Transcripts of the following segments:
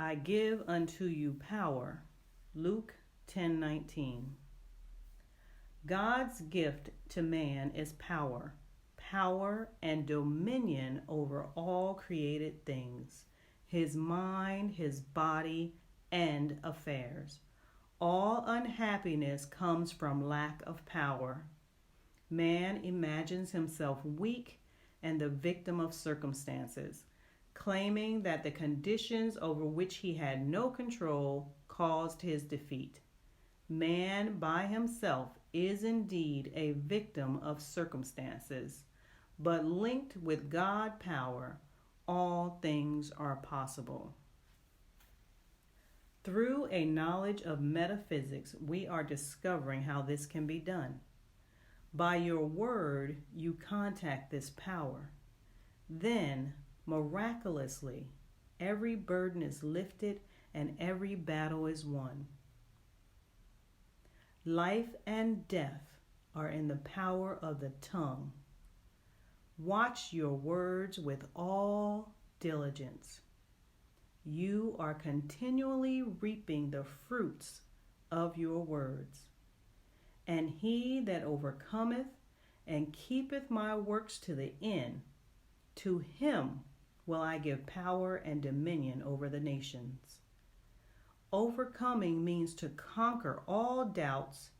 I give unto you power. Luke 10:19. God's gift to man is power and dominion over all created things, his mind, his body, and affairs. All unhappiness comes from lack of power. Man imagines himself weak and the victim of circumstances, claiming that the conditions over which he had no control caused his defeat. Man by himself is indeed a victim of circumstances, but linked with God power, all things are possible. Through a knowledge of metaphysics, we are discovering how this can be done. By your word, you contact this power. Then, miraculously, every burden is lifted and every battle is won. Life and death are in the power of the tongue. Watch your words with all diligence. You are continually reaping the fruits of your words. And he that overcometh and keepeth my works to the end, to him will I give power and dominion over the nations. Overcoming means to conquer all doubts,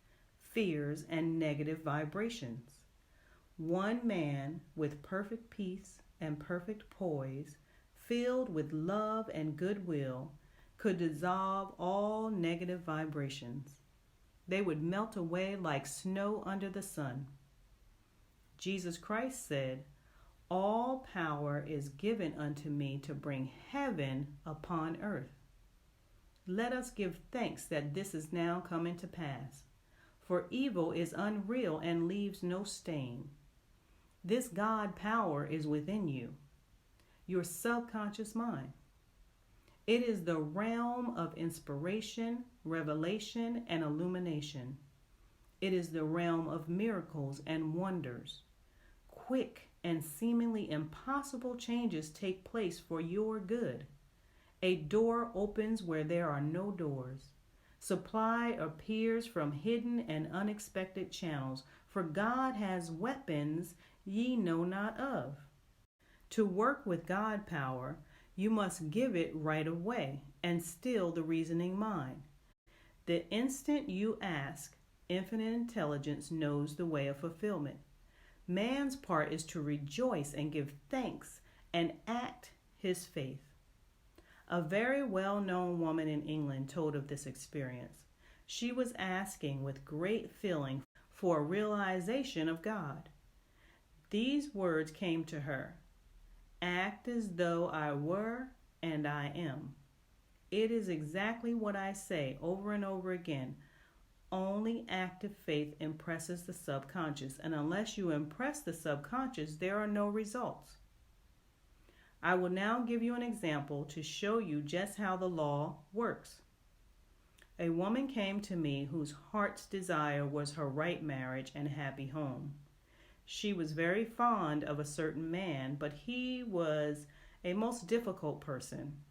fears, and negative vibrations. One man with perfect peace and perfect poise, filled with love and goodwill, could dissolve all negative vibrations. They would melt away like snow under the sun. Jesus Christ said, "All power is given unto me to bring heaven upon earth." Let us give thanks that this is now coming to pass, for evil is unreal and leaves no stain. This God power is within you, your subconscious mind. It is the realm of inspiration, revelation, and illumination. It is the realm of miracles and wonders. Quick and seemingly impossible changes take place for your good. A door opens where there are no doors. Supply appears from hidden and unexpected channels, for God has weapons ye know not of. To work with God power, you must give it right away and still the reasoning mind. The instant you ask, infinite intelligence knows the way of fulfillment. Man's part is to rejoice and give thanks and act his faith. A very well-known woman in England told of this experience. She was asking with great feeling for a realization of God. These words came to her: "Act as though I were, and I am." It is exactly what I say over and over again. Only active faith impresses the subconscious, and unless you impress the subconscious, there are no results. I will now give you an example to show you just how the law works. A woman came to me whose heart's desire was her right marriage and happy home. She was very fond of a certain man, but he was a most difficult person.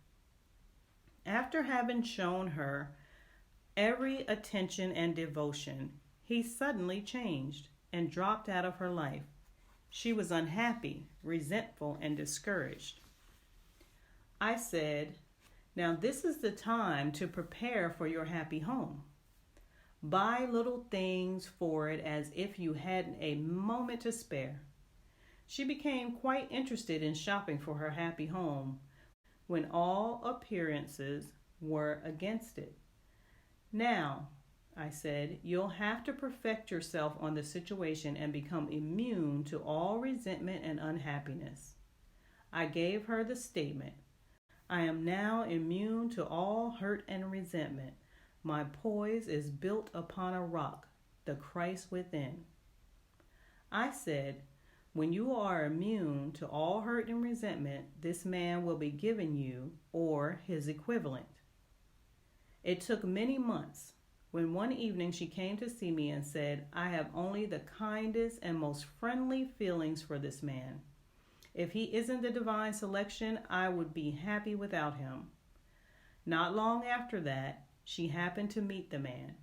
After having shown her every attention and devotion, he suddenly changed and dropped out of her life. She was unhappy, resentful, and discouraged. I said, "Now this is the time to prepare for your happy home. Buy little things for it as if you hadn't a moment to spare." She became quite interested in shopping for her happy home when all appearances were against it. "Now," I said, "you'll have to perfect yourself on the situation and become immune to all resentment and unhappiness." I gave her the statement: "I am now immune to all hurt and resentment. My poise is built upon a rock, the Christ within." I said, "When you are immune to all hurt and resentment, this man will be given you, or his equivalent." It took many months, when one evening she came to see me and said, "I have only the kindest and most friendly feelings for this man. If he isn't the divine selection, I would be happy without him." Not long after that, she happened to meet the man.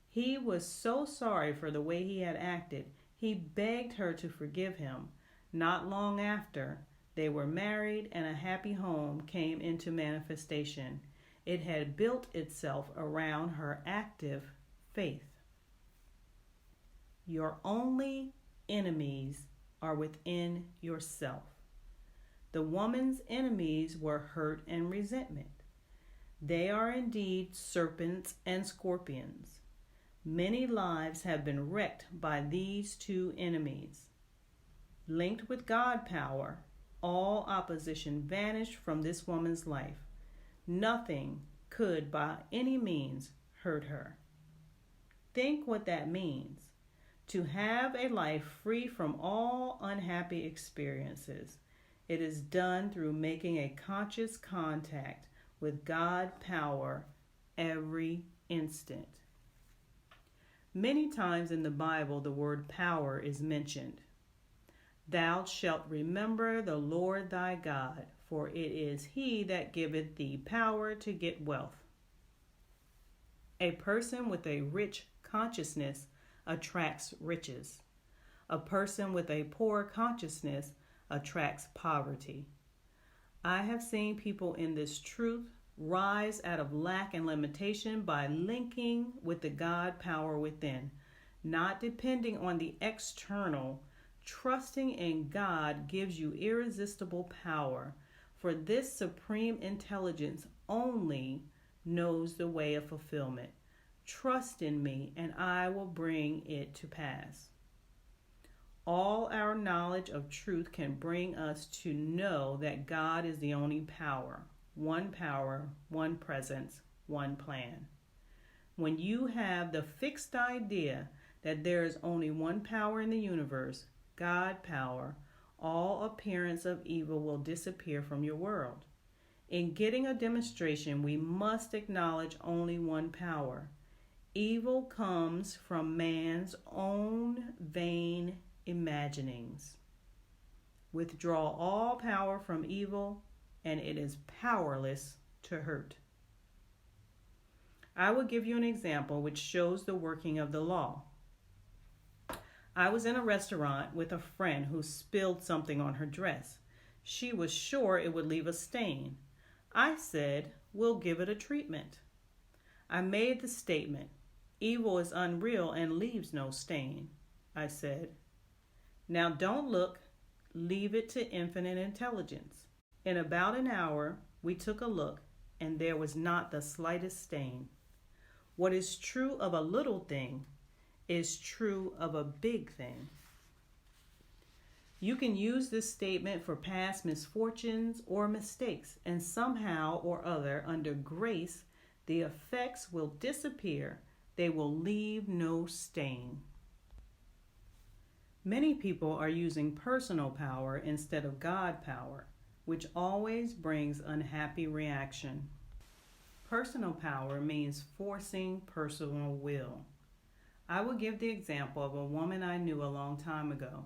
He was so sorry for the way he had acted, he begged her to forgive him. Not long after, they were married and a happy home came into manifestation. It had built itself around her active faith. Your only enemies are within yourself. The woman's enemies were hurt and resentment. They are indeed serpents and scorpions. Many lives have been wrecked by these two enemies. Linked with God power, all opposition vanished from this woman's life. Nothing could by any means hurt her. Think what that means. To have a life free from all unhappy experiences. It is done through making a conscious contact with God power every instant. Many times in the Bible, the word power is mentioned. Thou shalt remember the Lord thy God, for it is he that giveth thee power to get wealth. A person with a rich consciousness attracts riches. A person with a poor consciousness attracts poverty. I have seen people in this truth rise out of lack and limitation by linking with the God power within, not depending on the external. Trusting in God gives you irresistible power, for this supreme intelligence only knows the way of fulfillment. Trust in me, and I will bring it to pass. All our knowledge of truth can bring us to know that God is the only power, one presence, one plan. When you have the fixed idea that there is only one power in the universe, God power, all appearance of evil will disappear from your world. In getting a demonstration, we must acknowledge only one power. Evil comes from man's own vain imaginings. Withdraw all power from evil, and it is powerless to hurt. I will give you an example which shows the working of the law. I was in a restaurant with a friend who spilled something on her dress. She was sure it would leave a stain. I said, "We'll give it a treatment." I made the statement, "Evil is unreal and leaves no stain," I said. "Now don't look, leave it to infinite intelligence." In about an hour, we took a look, and there was not the slightest stain. What is true of a little thing is true of a big thing. You can use this statement for past misfortunes or mistakes, and somehow or other, under grace, the effects will disappear. They will leave no stain. Many people are using personal power instead of God power, which always brings unhappy reaction. Personal power means forcing personal will. I will give the example of a woman I knew a long time ago.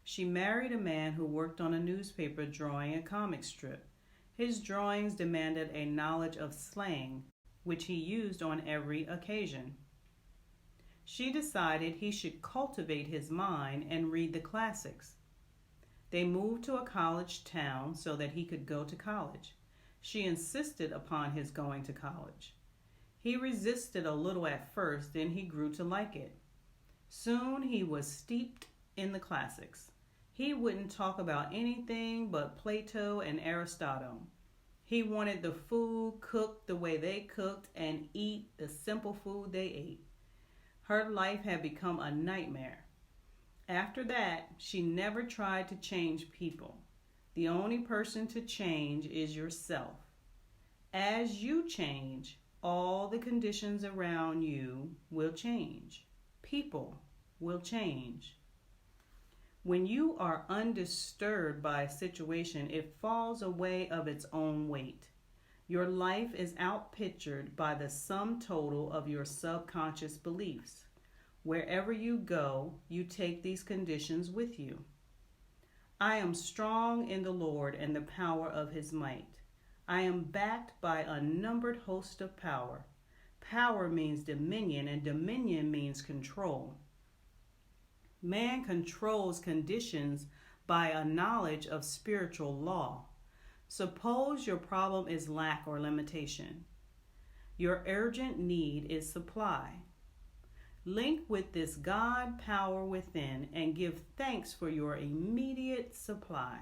She married a man who worked on a newspaper drawing a comic strip. His drawings demanded a knowledge of slang, which he used on every occasion. She decided he should cultivate his mind and read the classics. They moved to a college town so that he could go to college. She insisted upon his going to college. He resisted a little at first, then he grew to like it. Soon he was steeped in the classics. He wouldn't talk about anything but Plato and Aristotle. He wanted the food cooked the way they cooked and eat the simple food they ate. Her life had become a nightmare. After that, she never tried to change people. The only person to change is yourself. As you change, all the conditions around you will change. People will change. When you are undisturbed by a situation, it falls away of its own weight. Your life is outpictured by the sum total of your subconscious beliefs. Wherever you go, you take these conditions with you. I am strong in the Lord and the power of his might. I am backed by a numbered host of power. Power means dominion, and dominion means control. Man controls conditions by a knowledge of spiritual law. Suppose your problem is lack or limitation. Your urgent need is supply. Link with this God power within and give thanks for your immediate supply.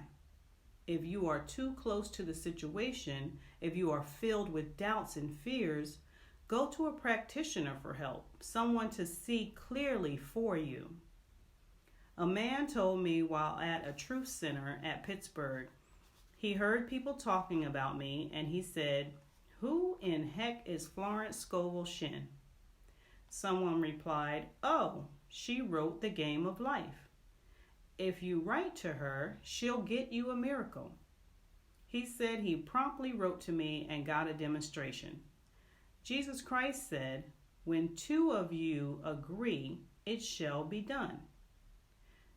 If you are too close to the situation, if you are filled with doubts and fears, go to a practitioner for help, someone to see clearly for you. A man told me while at a truth center at Pittsburgh, he heard people talking about me and he said, "Who in heck is Florence Scovel Shinn?" Someone replied, "Oh, she wrote The Game of Life. If you write to her, she'll get you a miracle." He said he promptly wrote to me and got a demonstration. Jesus Christ said, "When two of you agree, it shall be done."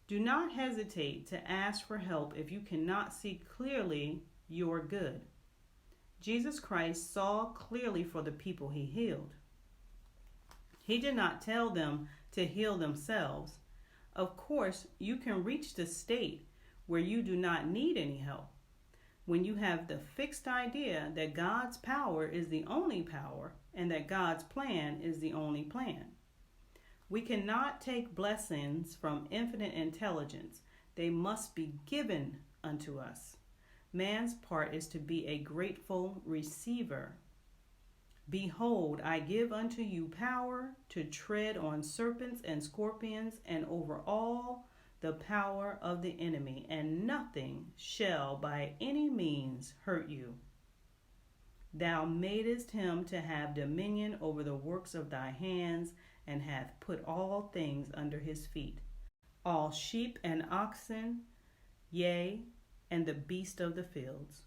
Do not hesitate to ask for help if you cannot see clearly your good. Jesus Christ saw clearly for the people he healed. He did not tell them to heal themselves. Of course, you can reach the state where you do not need any help. When you have the fixed idea that God's power is the only power and that God's plan is the only plan. We cannot take blessings from infinite intelligence. They must be given unto us. Man's part is to be a grateful receiver. Behold, I give unto you power to tread on serpents and scorpions and over all the power of the enemy, and nothing shall by any means hurt you. Thou madest him to have dominion over the works of thy hands, and hath put all things under his feet, all sheep and oxen, yea, and the beast of the fields.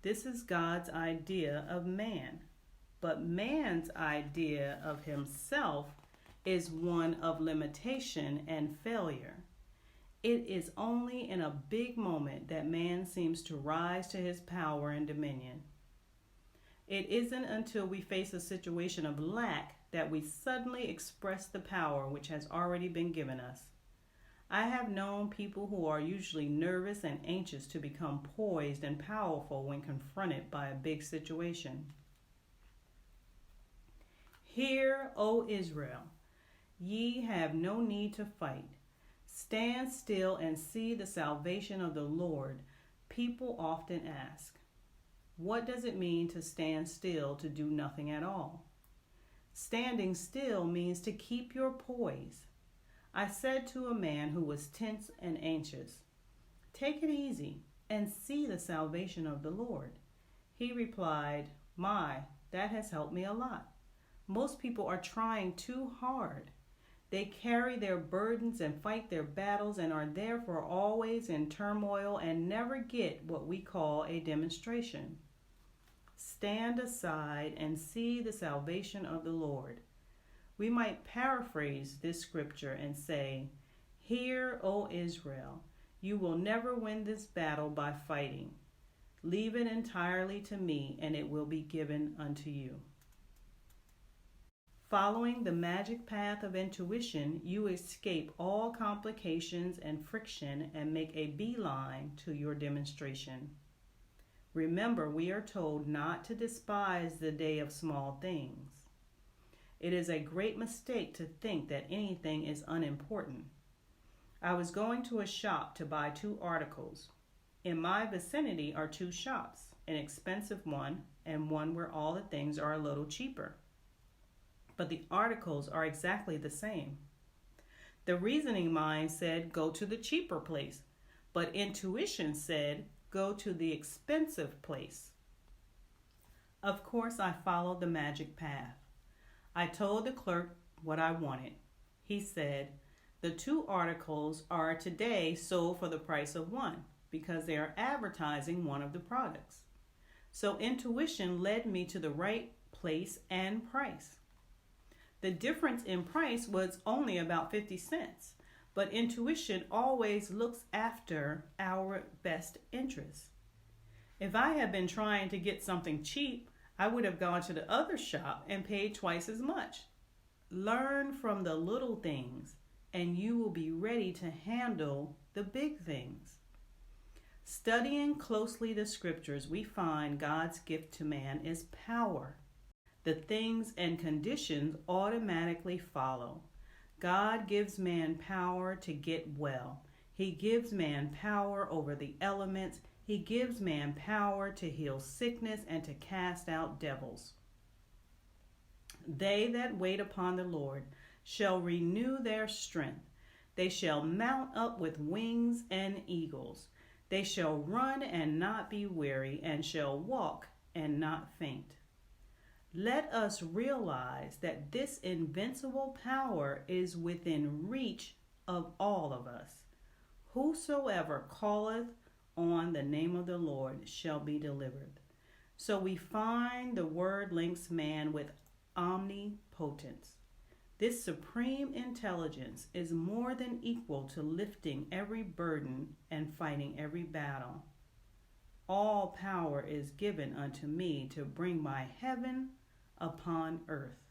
This is God's idea of man. But man's idea of himself is one of limitation and failure. It is only in a big moment that man seems to rise to his power and dominion. It isn't until we face a situation of lack that we suddenly express the power which has already been given us. I have known people who are usually nervous and anxious to become poised and powerful when confronted by a big situation. Hear, O Israel, ye have no need to fight. Stand still and see the salvation of the Lord. People often ask, what does it mean to stand still, to do nothing at all? Standing still means to keep your poise. I said to a man who was tense and anxious, "Take it easy and see the salvation of the Lord." He replied, "My, that has helped me a lot. Most people are trying too hard. They carry their burdens and fight their battles and are therefore always in turmoil and never get what we call a demonstration. Stand aside and see the salvation of the Lord." We might paraphrase this scripture and say, "Hear, O Israel, you will never win this battle by fighting. Leave it entirely to me, and it will be given unto you." Following the magic path of intuition, you escape all complications and friction and make a beeline to your demonstration. Remember, we are told not to despise the day of small things. It is a great mistake to think that anything is unimportant. I was going to a shop to buy 2 articles. In my vicinity are 2 shops, an expensive one and one where all the things are a little cheaper. But the articles are exactly the same. The reasoning mind said, go to the cheaper place, but intuition said, go to the expensive place. Of course, I followed the magic path. I told the clerk what I wanted. He said, the 2 articles are today sold for the price of one because they are advertising one of the products. So intuition led me to the right place and price. The difference in price was only about 50 cents, but intuition always looks after our best interests. If I had been trying to get something cheap, I would have gone to the other shop and paid twice as much. Learn from the little things, and you will be ready to handle the big things. Studying closely the scriptures, we find God's gift to man is power. The things and conditions automatically follow. God gives man power to get well. He gives man power over the elements. He gives man power to heal sickness and to cast out devils. They that wait upon the Lord shall renew their strength. They shall mount up with wings and eagles. They shall run and not be weary, and shall walk and not faint. Let us realize that this invincible power is within reach of all of us. Whosoever calleth on the name of the Lord shall be delivered. So we find the word links man with omnipotence. This supreme intelligence is more than equal to lifting every burden and fighting every battle. All power is given unto me to bring my heaven upon earth.